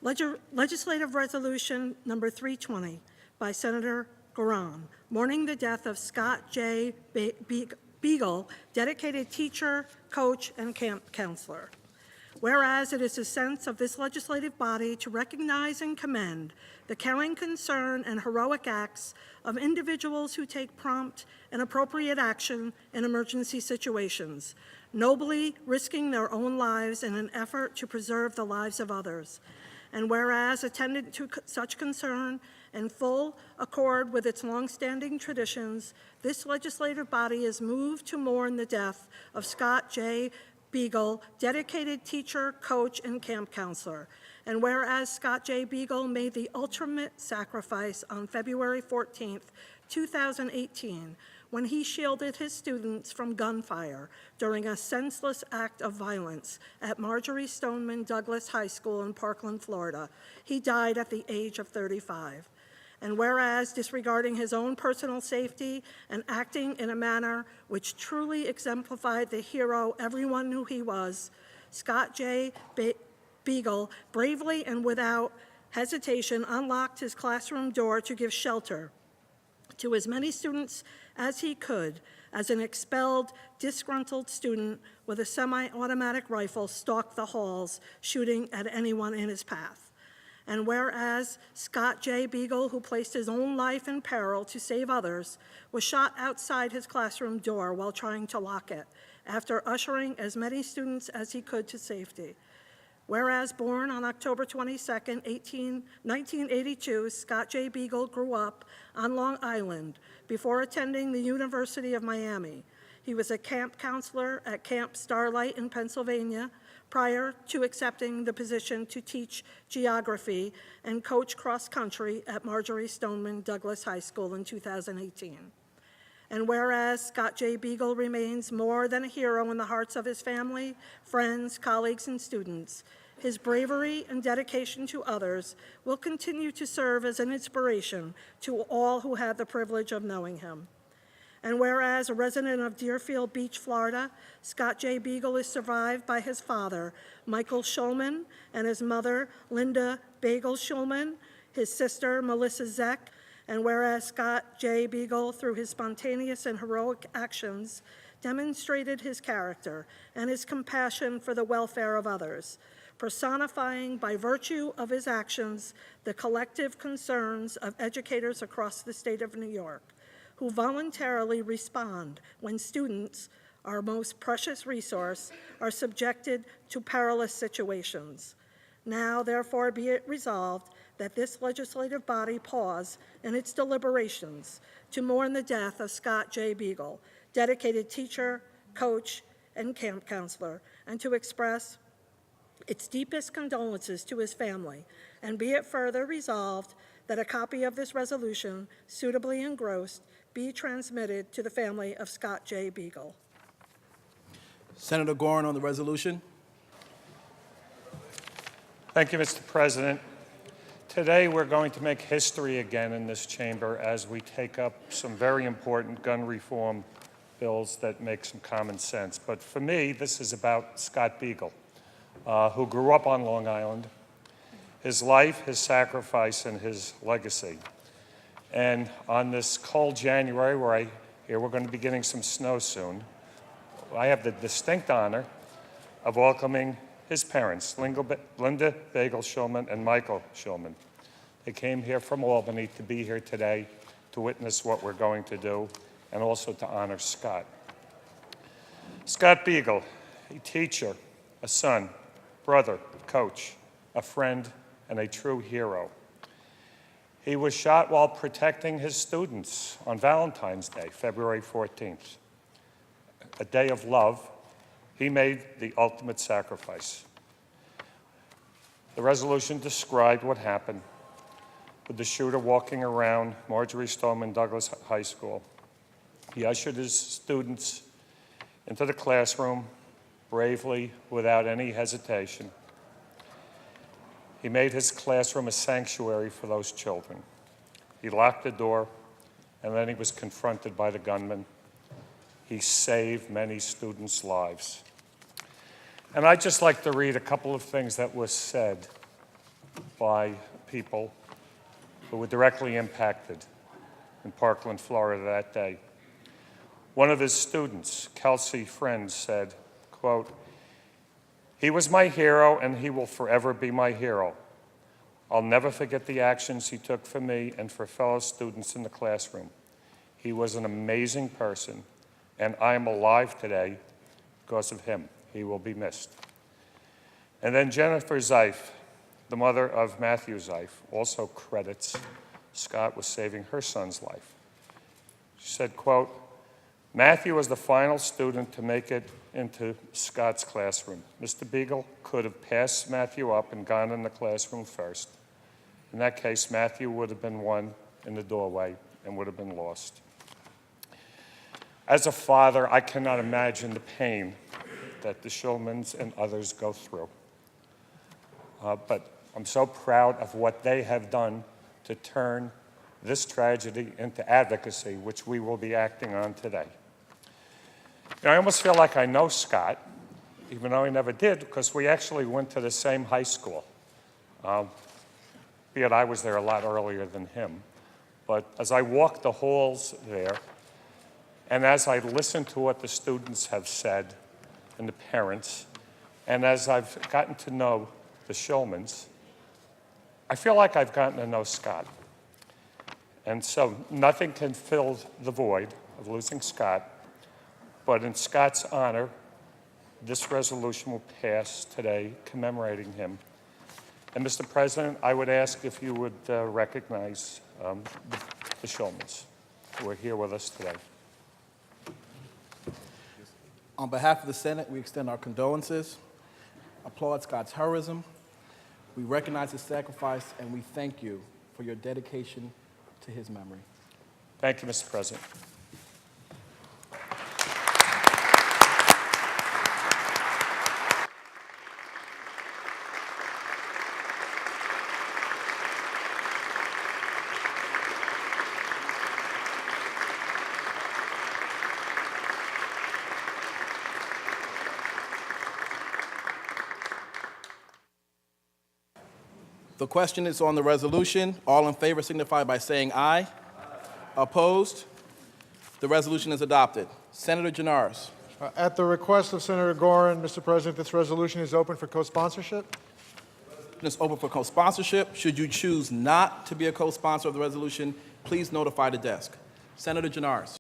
Legislative Resolution Number 320 by Senator Garan, mourning the death of Scott J Beigel, dedicated teacher, coach, and camp counselor. Whereas it is the sense of this legislative body to recognize and commend the caring concern and heroic acts of individuals who take prompt and appropriate action in emergency situations, nobly risking their own lives in an effort to preserve the lives of others. And whereas, attendant to such concern and full accord with its longstanding traditions, this legislative body is moved to mourn the death of Scott J Beigel, dedicated teacher, coach, and camp counselor. And whereas Scott J Beigel made the ultimate sacrifice on February 14th, 2018, when he shielded his students from gunfire during a senseless act of violence at Marjory Stoneman Douglas High School in Parkland, Florida. He died at the age of 35. And whereas, disregarding his own personal safety and acting in a manner which truly exemplified the hero everyone knew he was, Scott J Beigel bravely and without hesitation unlocked his classroom door to give shelter to as many students as he could, as an expelled, disgruntled student with a semi-automatic rifle stalked the halls, shooting at anyone in his path. And whereas Scott J Beigel, who placed his own life in peril to save others, was shot outside his classroom door while trying to lock it, after ushering as many students as he could to safety. Whereas born on October 22nd, 1982, Scott J Beigel grew up on Long Island before attending the University of Miami. He was a camp counselor at Camp Starlight in Pennsylvania prior to accepting the position to teach geography and coach cross-country at Marjory Stoneman Douglas High School in 2018. And whereas Scott J Beigel remains more than a hero in the hearts of his family, friends, colleagues, and students, his bravery and dedication to others will continue to serve as an inspiration to all who have the privilege of knowing him. And whereas a resident of Deerfield Beach, Florida, Scott J Beigel is survived by his father, Michael Shulman, and his mother, Linda Beigel Shulman, his sister, Melissa Zeck. And whereas Scott J Beigel, through his spontaneous and heroic actions, demonstrated his character and his compassion for the welfare of others, personifying by virtue of his actions the collective concerns of educators across the state of New York, who voluntarily respond when students, our most precious resource, are subjected to perilous situations. Now, therefore, be it resolved that this legislative body pause in its deliberations to mourn the death of Scott J Beigel, dedicated teacher, coach, and camp counselor, and to express its deepest condolences to his family. And be it further resolved that a copy of this resolution, suitably engrossed, be transmitted to the family of Scott J Beigel. Senator Gorin on the resolution. Thank you, Mr. President. Today we're going to make history again in this chamber as we take up some very important gun reform bills that make some common sense. But for me, this is about Scott Beigel, who grew up on Long Island, his life, his sacrifice, and his legacy. And on this cold January, where I hear we're going to be getting some snow soon, I have the distinct honor of welcoming his parents, Linda Beigel Shulman and Michael Shulman. They came here from Albany to be here today to witness what we're going to do and also to honor Scott. Scott Beigel, a teacher, a son, brother, coach, a friend, and a true hero. He was shot while protecting his students on Valentine's Day, February 14th. A day of love. He made the ultimate sacrifice. The resolution described what happened with the shooter walking around Marjory Stoneman Douglas High School. He ushered his students into the classroom bravely, without any hesitation. He made his classroom a sanctuary for those children. He locked the door, and then he was confronted by the gunman. He saved many students' lives. And I'd just like to read a couple of things that was said by people who were directly impacted in Parkland, Florida that day. One of his students, Kelsey Friend, said, quote, "He was my hero and he will forever be my hero. I'll never forget the actions he took for me and for fellow students in the classroom. He was an amazing person, and I am alive today because of him. He will be missed." And then Jennifer Zeif, the mother of Matthew Zeif, also credits Scott with saving her son's life. She said, quote, "Matthew was the final student to make it into Scott's classroom. Mr. Beigel could have passed Matthew up and gone in the classroom first. In that case, Matthew would have been one in the doorway and would have been lost." As a father, I cannot imagine the pain that the Shulmans and others go through. But I'm so proud of what they have done to turn this tragedy into advocacy, which we will be acting on today. I almost feel like I know Scott, even though he never did, because we actually went to the same high school. Be it I was there a lot earlier than him. But as I walked the halls there, and as I listened to what the students have said, and the parents, and as I've gotten to know the Shulmans, I feel like I've gotten to know Scott. And so nothing can fill the void of losing Scott, but in Scott's honor, this resolution will pass today commemorating him. And Mr. President, I would ask if you would recognize the Shulmans who are here with us today. On behalf of the Senate, we extend our condolences, applaud Scott's heroism, we recognize his sacrifice, and we thank you for your dedication to his memory. Thank you, Mr. President. The question is on the resolution. All in favor signify by saying aye. Aye. Opposed? The resolution is adopted. Senator Janaris. At the request of Senator Gorin, Mr. President, this resolution is open for co-sponsorship. It's open for co-sponsorship. Should you choose not to be a co-sponsor of the resolution, please notify the desk. Senator Janaris.